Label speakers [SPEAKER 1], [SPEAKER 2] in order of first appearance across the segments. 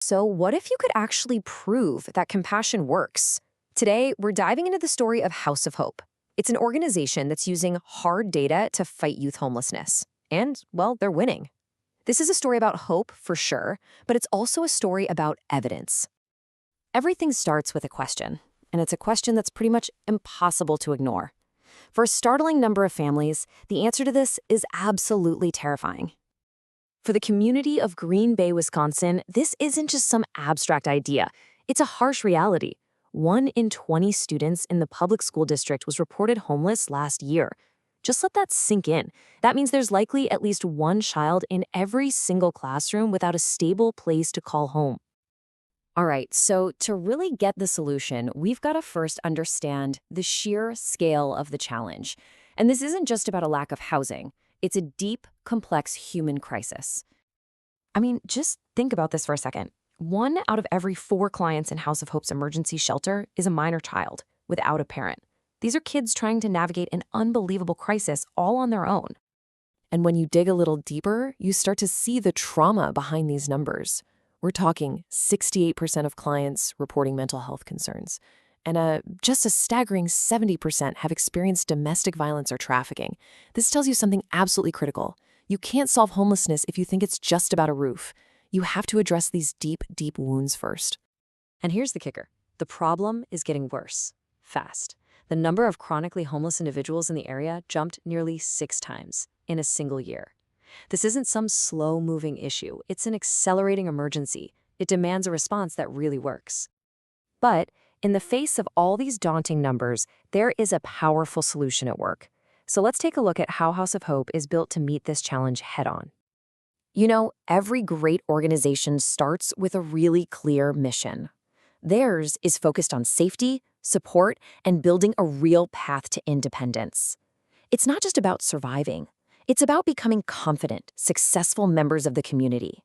[SPEAKER 1] So, what if you could actually prove that compassion works? Today, we're diving into the story of House of Hope. It's an organization that's using hard data to fight youth homelessness. And, well, they're winning. This is a story about hope, for sure, but it's also a story about evidence. Everything starts with a question, and it's a question that's pretty much impossible to ignore. For a startling number of families, the answer to this is absolutely terrifying. For the community of Green Bay, Wisconsin, this isn't just some abstract idea. It's a harsh reality. 1 in 20 students in the public school district was reported homeless last year. Just let that sink in. That means there's likely at least one child in every single classroom without a stable place to call home. All right, so to really get the solution, we've got to first understand the sheer scale of the challenge. And this isn't just about a lack of housing. It's a deep, complex human crisis. I mean, just think about this for a second. 1 out of every 4 clients in House of Hope's emergency shelter is a minor child without a parent. These are kids trying to navigate an unbelievable crisis all on their own. And when you dig a little deeper, you start to see the trauma behind these numbers. We're talking 68% of clients reporting mental health concerns, and just a staggering 70% have experienced domestic violence or trafficking. This tells you something absolutely critical. You can't solve homelessness if you think it's just about a roof. You have to address these deep, deep wounds first. And here's the kicker. The problem is getting worse, fast. The number of chronically homeless individuals in the area jumped nearly 6 times in a single year. This isn't some slow-moving issue. It's an accelerating emergency. It demands a response that really works. But in the face of all these daunting numbers, there is a powerful solution at work. So let's take a look at how House of Hope is built to meet this challenge head-on. You know, every great organization starts with a really clear mission. Theirs is focused on safety, support, and building a real path to independence. It's not just about surviving. It's about becoming confident, successful members of the community.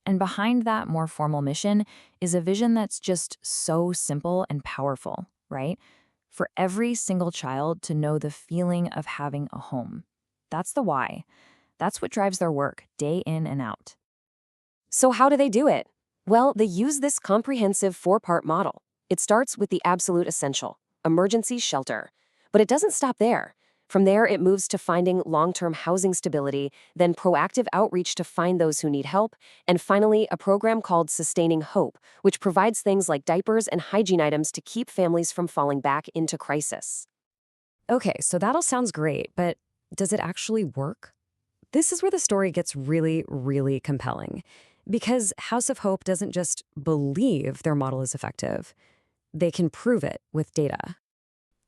[SPEAKER 1] And behind that more formal mission is a vision that's just so simple and powerful, right? For every single child to know the feeling of having a home. That's the why. That's what drives their work, day in and out. So how do they do it? Well, they use this comprehensive 4-part model. It starts with the absolute essential, emergency shelter. But it doesn't stop there. From there, it moves to finding long-term housing stability, then proactive outreach to find those who need help, and finally, a program called Sustaining Hope, which provides things like diapers and hygiene items to keep families from falling back into crisis. Okay, so that all sounds great, but does it actually work? This is where the story gets really, really compelling. Because House of Hope doesn't just believe their model is effective. They can prove it with data.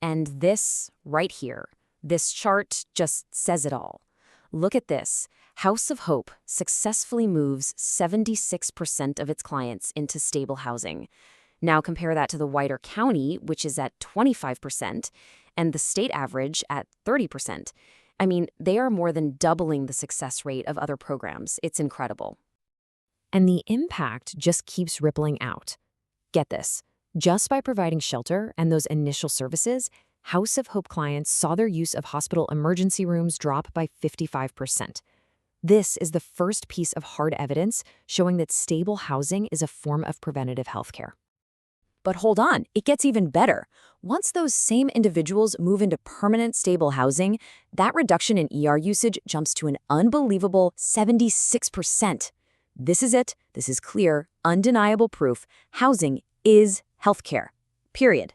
[SPEAKER 1] And this right here, this chart just says it all. Look at this. House of Hope successfully moves 76% of its clients into stable housing. Now compare that to the wider county, which is at 25%, and the state average at 30%. I mean, they are more than doubling the success rate of other programs. It's incredible. And the impact just keeps rippling out. Get this. Just by providing shelter and those initial services, House of Hope clients saw their use of hospital emergency rooms drop by 55%. This is the first piece of hard evidence showing that stable housing is a form of preventative healthcare. But hold on, it gets even better. Once those same individuals move into permanent stable housing, that reduction in ER usage jumps to an unbelievable 76%. This is it. This is clear, undeniable proof. Housing is healthcare. Period.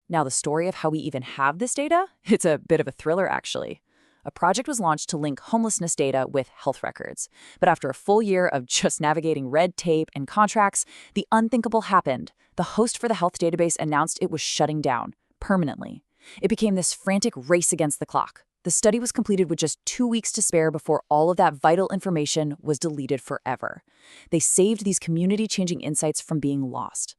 [SPEAKER 1] Now, the story of how we even have this data? It's a bit of a thriller, actually. A project was launched to link homelessness data with health records. But after a full year of just navigating red tape and contracts, the unthinkable happened. The host for the health database announced it was shutting down, permanently. It became this frantic race against the clock. The study was completed with just 2 weeks to spare before all of that vital information was deleted forever. They saved these community-changing insights from being lost.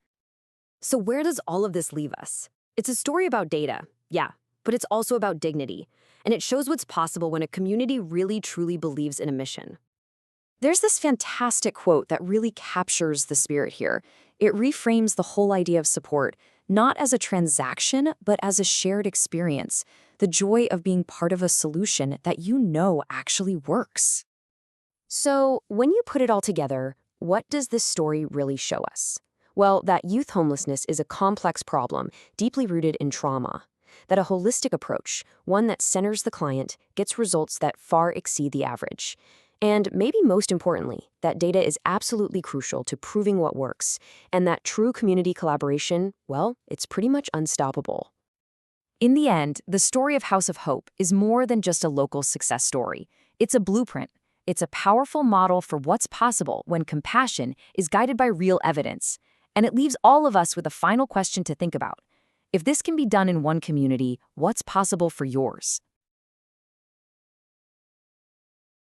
[SPEAKER 1] So where does all of this leave us? It's a story about data, yeah, but it's also about dignity. And it shows what's possible when a community really truly believes in a mission. There's this fantastic quote that really captures the spirit here. It reframes the whole idea of support, not as a transaction, but as a shared experience, the joy of being part of a solution that you know actually works. So when you put it all together, What does this story really show us? Well, that youth homelessness is a complex problem deeply rooted in trauma. That a holistic approach, one that centers the client, gets results that far exceed the average. And maybe most importantly, that data is absolutely crucial to proving what works, and that true community collaboration, well, it's pretty much unstoppable. In the end, the story of House of Hope is more than just a local success story. It's a blueprint. It's a powerful model for what's possible when compassion is guided by real evidence. And it leaves all of us with a final question to think about. If this can be done in one community, what's possible for yours?